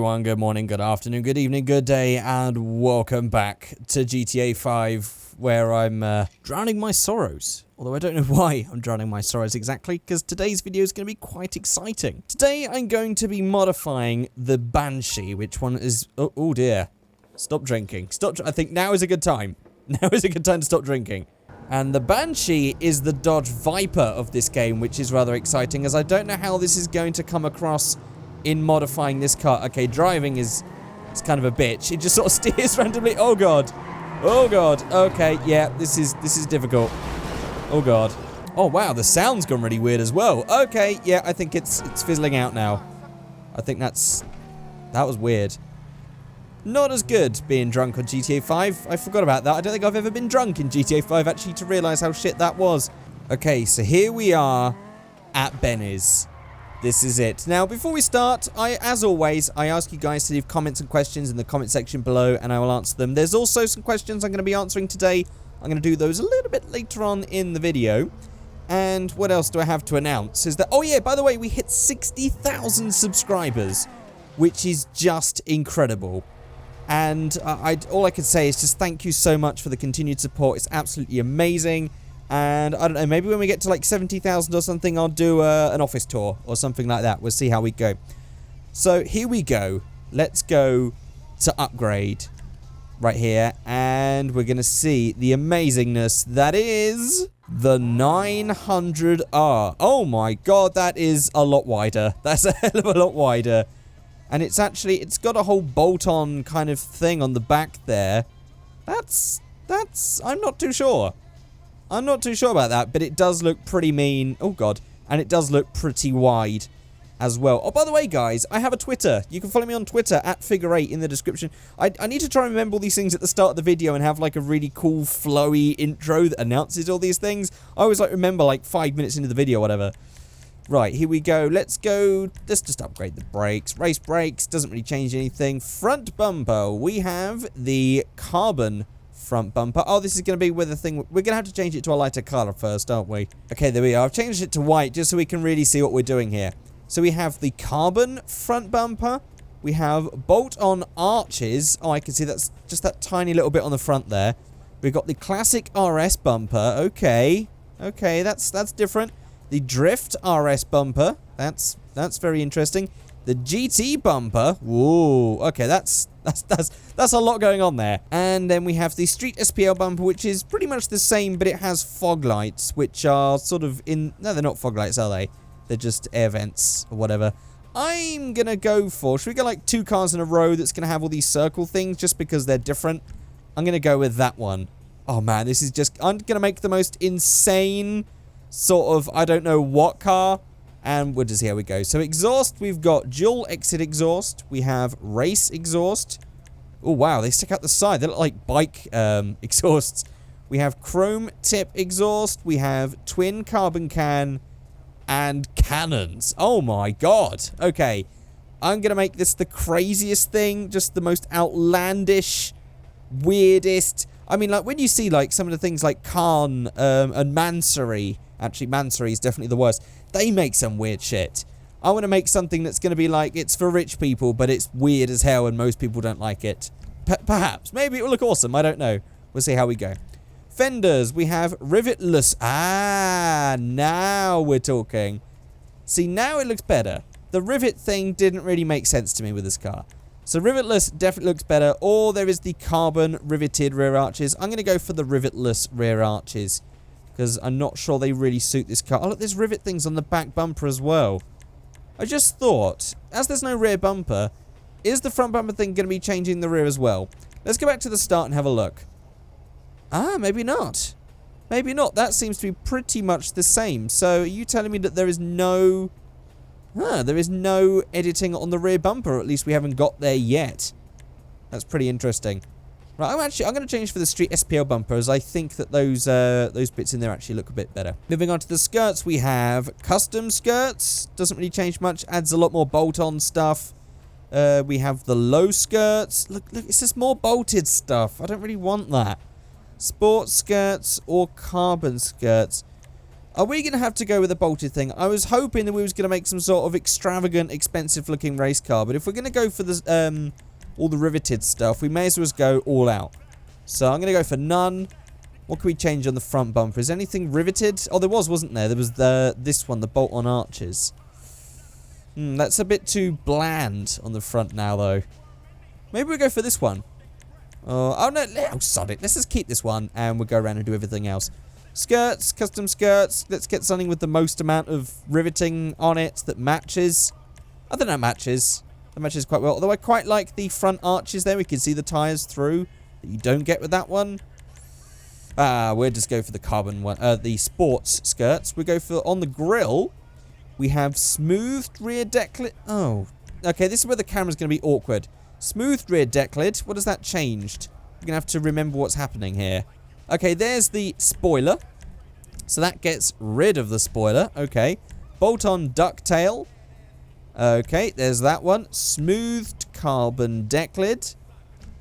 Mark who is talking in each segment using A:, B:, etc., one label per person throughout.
A: everyone, good morning, good afternoon, good evening, good day, and welcome back to GTA 5, where I'm drowning my sorrows. Although I don't know why I'm drowning my sorrows exactly, because today's video is going to be quite exciting. Today I'm going to be modifying the Banshee, which one is... Oh dear. Stop drinking. I think now is a good time. Now is a good time to stop drinking. And the Banshee is the Dodge Viper of this game, which is rather exciting, as I don't know how this is going to come across in modifying this car. Okay, driving is kind of a bitch. It just sort of steers randomly. Oh god. Oh god. Okay, yeah, this is difficult. Oh god. Oh wow, the sound's gone really weird as well. Okay, yeah, I think it's fizzling out now. I think that was weird. Not as good being drunk on GTA 5. I forgot about that. I don't think I've ever been drunk in GTA 5 actually to realize how shit that was. Okay, so here we are at Benny's. This is it. Now, before we start, as always, I ask you guys to leave comments and questions in the comment section below, and I will answer them. There's also some questions I'm going to be answering today. I'm going to do those a little bit later on in the video. And what else do I have to announce? Is that, oh yeah, by the way, we hit 60,000 subscribers, which is just incredible. And all I could say is just thank you so much for the continued support. It's absolutely amazing. And I don't know, maybe when we get to like 70,000 or something, I'll do an office tour or something like that. We'll see how we go. So here we go. Let's go to upgrade right here. And we're going to see the amazingness that is the 900R. Oh my god, that is a lot wider. That's a hell of a lot wider. And it's got a whole bolt-on kind of thing on the back there. I'm not too sure. I'm not too sure about that, but it does look pretty mean. Oh, God. And it does look pretty wide as well. Oh, by the way, guys, I have a Twitter. You can follow me on Twitter, at Figureight, in the description. I need to try and remember all these things at the start of the video and have, like, a really cool, flowy intro that announces all these things. I always, like, remember, like, 5 minutes into the video or whatever. Right, here we go. Let's just upgrade the brakes. Race brakes, doesn't really change anything. Front bumper, we have the carbon front bumper. Oh, this is going to be with the thing. We're going to have to change it to a lighter color first, aren't we? Okay, there we are. I've changed it to white just so we can really see what we're doing here. So we have the carbon front bumper. We have bolt-on arches. Oh, I can see that's just that tiny little bit on the front there. We've got the classic RS bumper. Okay. Okay, that's different. The drift RS bumper. That's very interesting. The GT bumper. Whoa. Okay, that's a lot going on there. And then we have the street SPL bumper, which is pretty much the same, but it has fog lights, which are sort of in... No, they're not fog lights, are they? They're just air vents or whatever. I'm going to go for... Should we go like 2 cars in a row that's going to have all these circle things just because they're different? I'm going to go with that one. Oh, man, this is just... I'm going to make the most insane sort of... I don't know what car... And we'll just see how we go. So exhaust, we've got dual exit exhaust. We have race exhaust. Oh, wow. They stick out the side. They look like bike exhausts. We have chrome tip exhaust. We have twin carbon can and cannons. Oh, my God. Okay. I'm going to make this the craziest thing. Just the most outlandish, weirdest. I mean, like, when you see, like, some of the things like Khan and Mansory. Actually, Mansory is definitely the worst. They make some weird shit. I want to make something that's going to be like, it's for rich people, but it's weird as hell and most people don't like it. Perhaps. Maybe it will look awesome. I don't know. We'll see how we go. Fenders. We have rivetless. Ah, now we're talking. See, now it looks better. The rivet thing didn't really make sense to me with this car. So rivetless definitely looks better. Or there is the carbon riveted rear arches. I'm going to go for the rivetless rear arches, because I'm not sure they really suit this car. Oh, look, there's rivet things on the back bumper as well. I just thought, as there's no rear bumper, is the front bumper thing going to be changing the rear as well? Let's go back to the start and have a look. Ah, maybe not. Maybe not. That seems to be pretty much the same. So, are you telling me that there is no... there is no editing on the rear bumper, or at least we haven't got there yet. That's pretty interesting. Right, I'm going to change for the street SPL bumper, as I think that those bits in there actually look a bit better. Moving on to the skirts, we have custom skirts. Doesn't really change much. Adds a lot more bolt-on stuff. We have the low skirts. Look, it's just more bolted stuff. I don't really want that. Sports skirts or carbon skirts. Are we going to have to go with a bolted thing? I was hoping that we was going to make some sort of extravagant, expensive-looking race car. But if we're going to go for the, all the riveted stuff, we may as well go all out. So I'm going to go for none. What can we change on the front bumper? Is anything riveted? Oh, there was, wasn't there? There was this one, the bolt-on arches. That's a bit too bland on the front now, though. Maybe we'll go for this one. Oh, no. Oh, sod it. Let's just keep this one, and we'll go around and do everything else. Skirts, custom skirts. Let's get something with the most amount of riveting on it that matches. I think that matches. That matches quite well. Although I quite like the front arches there. We can see the tyres through that you don't get with that one. We'll just go for the carbon one. The sports skirts. We go for, on the grille, we have smoothed rear deck lid. Oh, okay. This is where the camera's going to be awkward. Smoothed rear deck lid. What has that changed? We're going to have to remember what's happening here. Okay, there's the spoiler. So that gets rid of the spoiler. Okay. Bolt-on ducktail. Okay, there's that one. Smoothed carbon deck lid.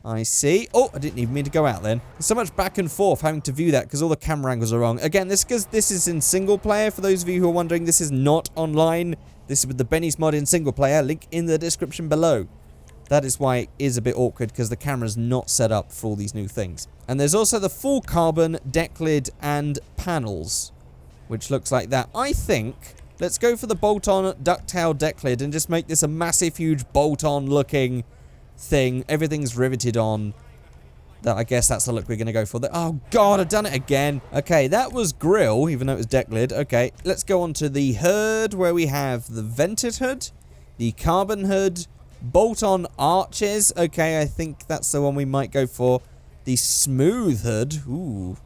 A: I see. Oh, I didn't even mean to go out then. There's so much back and forth having to view that because all the camera angles are wrong. Again, this because this is in single player. For those of you who are wondering, this is not online. This is with the Benny's mod in single player. Link in the description below. That is why it is a bit awkward because the camera's not set up for all these new things. And there's also the full carbon deck lid and panels, which looks like that. I think let's go for the bolt-on ducktail deck lid and just make this a massive, huge bolt-on looking thing. Everything's riveted on. That, I guess that's the look we're going to go for. Oh, God, I've done it again. Okay, that was grille, even though it was deck lid. Okay, let's go on to the hood, where we have the vented hood, the carbon hood, bolt-on arches. Okay, I think that's the one we might go for. The smooth hood. Ooh,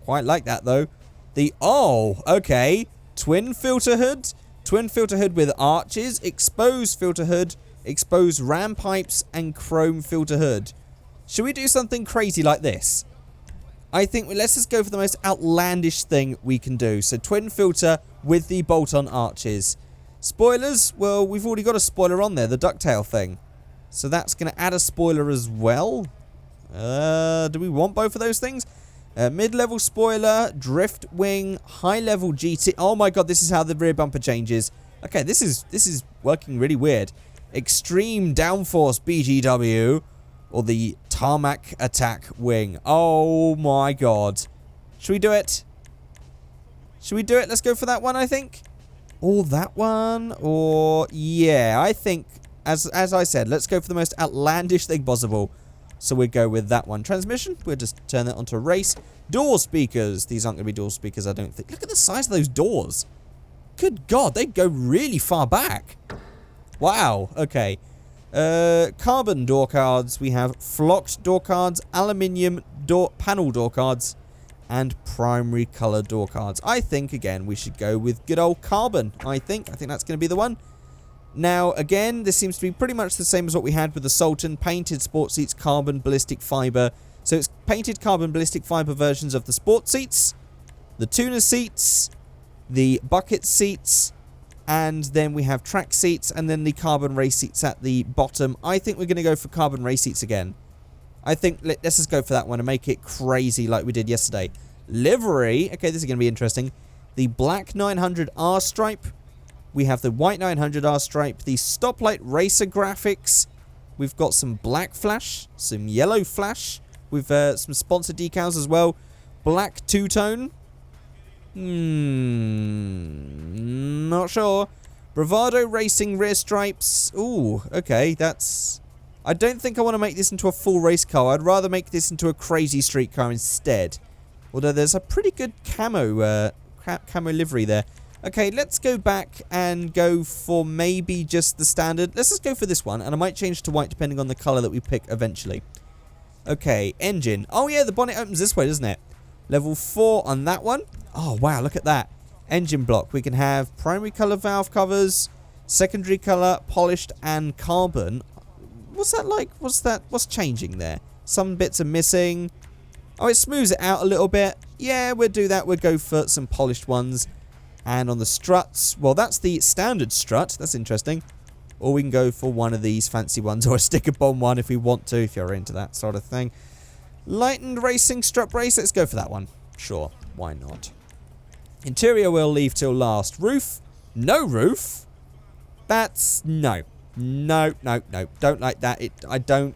A: quite like that, though. Okay, twin filter hood. Twin filter hood with arches, exposed filter hood, exposed ram pipes, and chrome filter hood. Should we do something crazy like this? I think let's just go for the most outlandish thing we can do. So twin filter with the bolt-on arches. Spoilers, well, we've already got a spoiler on there, the ducktail thing. So that's going to add a spoiler as well. Do we want both of those things? Mid-level spoiler, drift wing, high-level GT. Oh my God, this is how the rear bumper changes. Okay, this is working really weird. Extreme downforce BGW, or the tarmac attack wing. Oh my God. Should we do it? Should we do it? Let's go for that one, I think. Or that one, or yeah, I think as I said, let's go for the most outlandish thing possible. So we'll go with that one. Transmission, we'll just turn that onto race. Door speakers. These aren't going to be door speakers, I don't think. Look at the size of those doors. Good God, they go really far back. Wow, okay. Carbon door cards. We have flocked door cards, aluminium panel door cards, and primary color door cards. I think, again, we should go with good old carbon. I think that's going to be the one. Now, again, this seems to be pretty much the same as what we had with the Sultan. Painted sport seats, carbon ballistic fiber. So it's painted carbon ballistic fiber versions of the sport seats, the tuner seats, the bucket seats, and then we have track seats, and then the carbon race seats at the bottom. I think we're going to go for carbon race seats again. I think let's just go for that one and make it crazy like we did yesterday. Livery. Okay, this is going to be interesting. The black 900R stripe. We have the white 900R stripe. The stoplight racer graphics. We've got some black flash. Some yellow flash. With some sponsor decals as well. Black two-tone. Not sure. Bravado Racing rear stripes. Ooh, okay, that's... I don't think I want to make this into a full race car. I'd rather make this into a crazy street car instead. Although there's a pretty good camo livery there. Okay, let's go back and go for maybe just the standard. Let's just go for this one, and I might change to white depending on the color that we pick eventually. Okay, engine. Oh yeah, the bonnet opens this way, doesn't it? Level 4 on that one. Oh wow, look at that. Engine block. We can have primary color valve covers, secondary color, polished, and carbon. What's that like? What's changing there? Some bits are missing. Oh, it smooths it out a little bit. Yeah, we'll do that. We'll go for some polished ones. And on the struts, well, that's the standard strut. That's interesting. Or we can go for one of these fancy ones, or a sticker bomb one if we want to, if you're into that sort of thing. Lightened racing strut brace. Let's go for that one. Sure, why not? Interior we'll leave till last. Roof? No roof? That's... no. No, no, no. Don't like that. I don't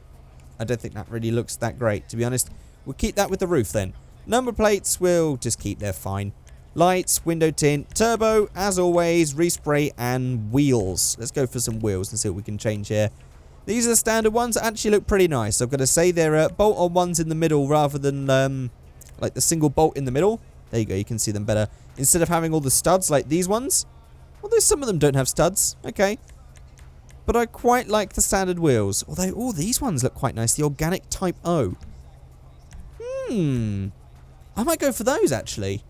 A: think that really looks that great, to be honest. We'll keep that with the roof then. Number plates, we'll just keep there fine. Lights, window tint, turbo, as always, respray, and wheels. Let's go for some wheels and see what we can change here. These are the standard ones that actually look pretty nice. I've got to say they're bolt-on ones in the middle rather than like the single bolt in the middle. There you go, you can see them better. Instead of having all the studs like these ones. Although some of them don't have studs. Okay. But I quite like the standard wheels. Although, oh, these ones look quite nice. The organic Type O. I might go for those, actually.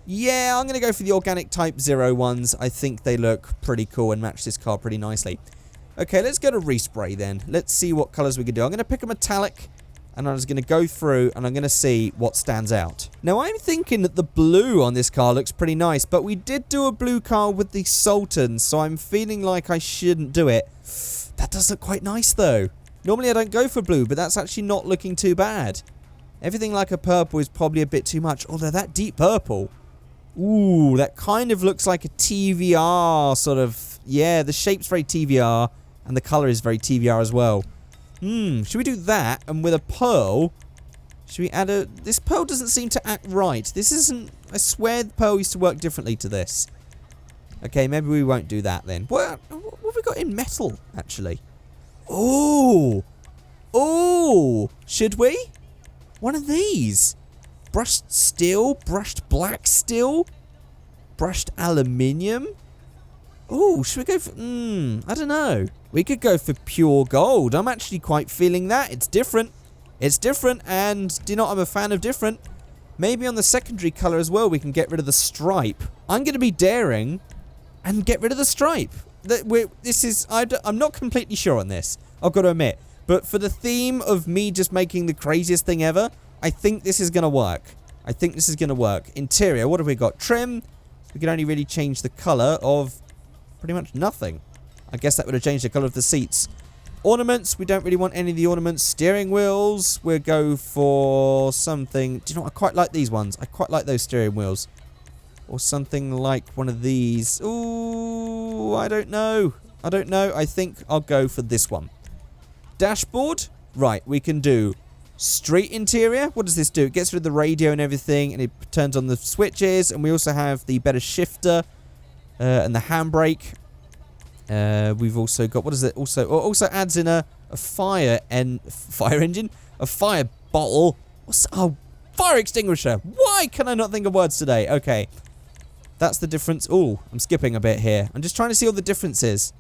A: Yeah, I'm going to go for the organic Type 0 ones. I think they look pretty cool and match this car pretty nicely. Okay, let's go to respray then. Let's see what colours we can do. I'm going to pick a metallic, and I'm just going to go through, and I'm going to see what stands out. Now, I'm thinking that the blue on this car looks pretty nice, but we did do a blue car with the Sultan, so I'm feeling like I shouldn't do it. That does look quite nice, though. Normally, I don't go for blue, but that's actually not looking too bad. Everything like a purple is probably a bit too much, although that deep purple... ooh, that kind of looks like a TVR sort of... yeah, the shape's very TVR, and the colour is very TVR as well. Should we do that? And with a pearl, should we add a... this pearl doesn't seem to act right. This isn't... I swear the pearl used to work differently to this. Okay, maybe we won't do that then. What have we got in metal, actually? Oh! Oh! Should we? One of these. Brushed steel, brushed black steel, brushed aluminium. Oh, should we go for... I don't know. We could go for pure gold. I'm actually quite feeling that. It's different. It's different, and do you know what? I'm a fan of different. Maybe on the secondary colour as well, we can get rid of the stripe. I'm going to be daring and get rid of the stripe. I'm not completely sure on this, I've got to admit. But for the theme of me just making the craziest thing ever, I think this is going to work. I think this is going to work. Interior, what have we got? Trim. We can only really change the colour of pretty much nothing. I guess that would have changed the colour of the seats. Ornaments, we don't really want any of the ornaments. Steering wheels, we'll go for something... do you know what? I quite like these ones. I quite like those steering wheels. Or something like one of these. Ooh, I don't know. I don't know. I think I'll go for this one. Dashboard. Right, we can do street interior. What does this do? It gets rid of the radio and everything, and it turns on the switches. And we also have the better shifter and the handbrake. We've also got, what is it? Also adds in a fire engine, a fire bottle. Oh, fire extinguisher. Why can I not think of words today? Okay, that's the difference. Oh, I'm skipping a bit here. I'm just trying to see all the differences.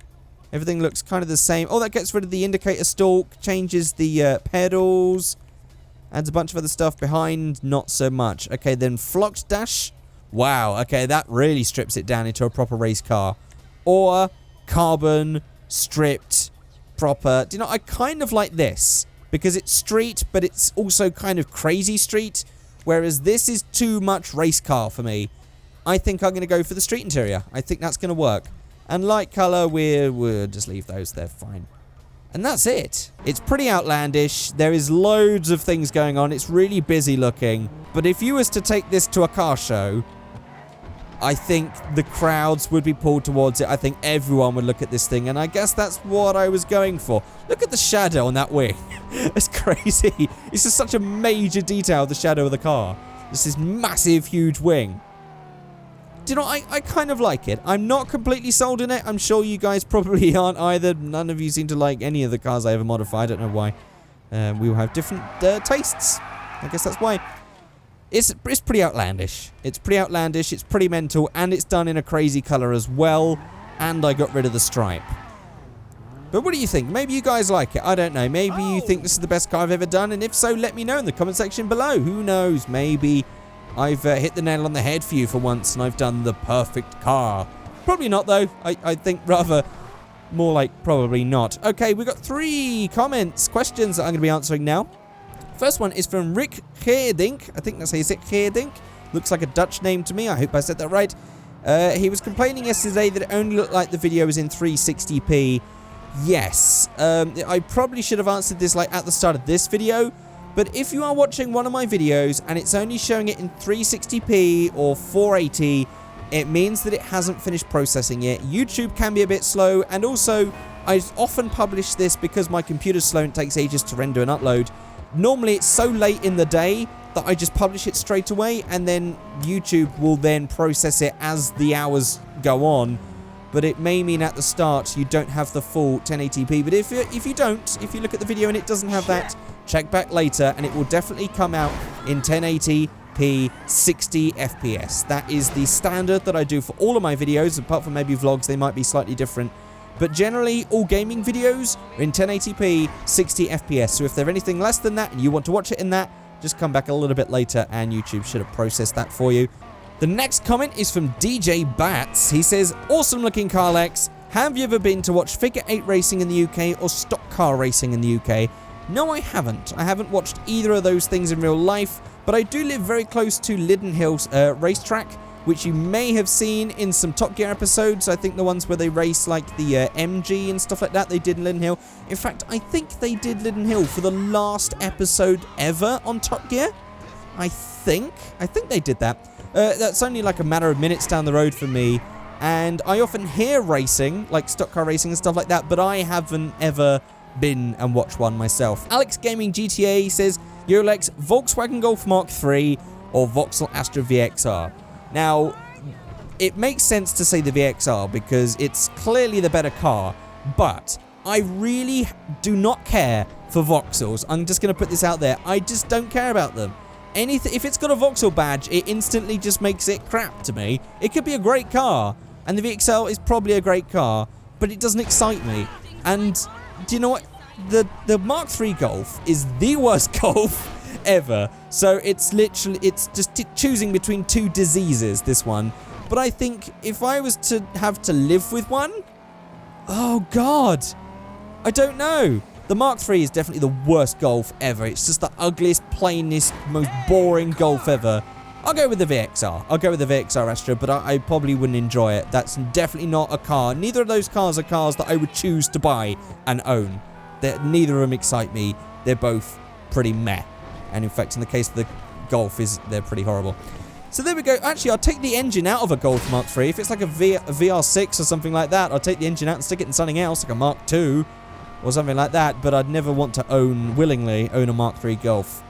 A: Everything looks kind of the same. Oh, that gets rid of the indicator stalk, changes the pedals, adds a bunch of other stuff behind. Not so much. Okay, then flocked dash. Wow. Okay, that really strips it down into a proper race car. Or carbon, stripped, proper. Do you know, I kind of like this because it's street, but it's also kind of crazy street, whereas this is too much race car for me. I think I'm going to go for the street interior. I think that's going to work. And light color, we'll just leave those there, fine. And that's it. It's pretty outlandish. There is loads of things going on. It's really busy looking. But if you was to take this to a car show, I think the crowds would be pulled towards it. I think everyone would look at this thing, and I guess that's what I was going for. Look at the shadow on that wing. It's crazy. It's just such a major detail, the shadow of the car. It's this massive, huge wing. Do you know, I kind of like it. I'm not completely sold in it. I'm sure you guys probably aren't either. None of you seem to like any of the cars I ever modified. I don't know why. We all have different tastes. I guess that's why. It's pretty outlandish. It's pretty outlandish, it's pretty mental, and it's done in a crazy colour as well. And I got rid of the stripe. But what do you think? Maybe you guys like it. I don't know. Maybe you think this is the best car I've ever done, and if so, let me know in the comment section below. Who knows? Maybe I've hit the nail on the head for you for once, and I've done the perfect car. Probably not, though. I think rather more like probably not. Okay, we've got 3 questions that I'm going to be answering now. First one is from Rick Geerdink. I think that's how you say it, Geerdink. Looks like a Dutch name to me. I hope I said that right. He was complaining yesterday that it only looked like the video was in 360p. Yes. I probably should have answered this like at the start of this video, But if you are watching one of my videos and it's only showing it in 360p or 480, it means that it hasn't finished processing yet. YouTube can be a bit slow, and also I often publish this because my computer's slow and it takes ages to render and upload. Normally it's so late in the day that I just publish it straight away, and then YouTube will then process it as the hours go on. But it may mean at the start you don't have the full 1080p. But if you look at the video and it doesn't have that, check back later and it will definitely come out in 1080p 60 FPS. That is the standard that I do for all of my videos, apart from maybe vlogs, they might be slightly different. But generally, all gaming videos are in 1080p 60 FPS. So if they're anything less than that and you want to watch it in that, just come back a little bit later and YouTube should have processed that for you. The next comment is from DJ Bats. He says, awesome looking car, Lex. Have you ever been to watch Figure 8 racing in the UK or stock car racing in the UK? No, I haven't. I haven't watched either of those things in real life, but I do live very close to Lydden Hills racetrack, which you may have seen in some Top Gear episodes. I think the ones where they race like the MG and stuff like that, they did in Lydden Hill. In fact, I think they did Lydden Hill for the last episode ever on Top Gear. I think they did that. That's only like a matter of minutes down the road for me, and I often hear racing, like stock car racing and stuff like that, but I haven't ever been and watched one myself. Alex Gaming GTA says, Yo Lex, Volkswagen Golf Mark III or Vauxhall Astra VXR? Now, it makes sense to say the VXR because it's clearly the better car, but I really do not care for Vauxhalls. I'm just going to put this out there. I just don't care about them. If it's got a Vauxhall badge, it instantly just makes it crap to me. It could be a great car, and the VXL is probably a great car, but it doesn't excite me. And do you know what? The Mark III Golf is the worst Golf ever. So it's just choosing between two diseases, this one. But I think if I was to have to live with one, oh God, I don't know. The Mark III is definitely the worst Golf ever. It's just the ugliest, plainest, most boring Golf ever. I'll go with the VXR. I'll go with the VXR Astra, but I probably wouldn't enjoy it. That's definitely not a car. Neither of those cars are cars that I would choose to buy and own. Neither of them excite me. They're both pretty meh. And in fact, in the case of the Golf, they're pretty horrible. So there we go. Actually, I'll take the engine out of a Golf Mark III. If it's like a VR6 or something like that, I'll take the engine out and stick it in something else, like a Mark II. Or something like that, but I'd never want to willingly own a Mark III Golf.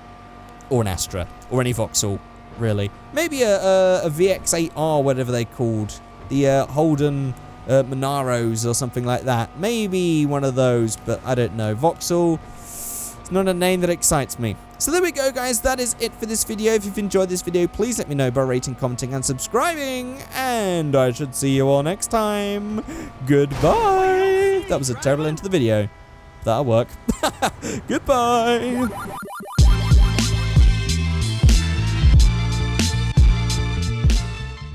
A: Or an Astra. Or any Vauxhall, really. Maybe a VX8R, whatever they're called. The Holden Monaros or something like that. Maybe one of those, but I don't know. Vauxhall, it's not a name that excites me. So there we go, guys. That is it for this video. If you've enjoyed this video, please let me know by rating, commenting, and subscribing. And I should see you all next time. Goodbye. That was a terrible end to the video. That'll work. Goodbye.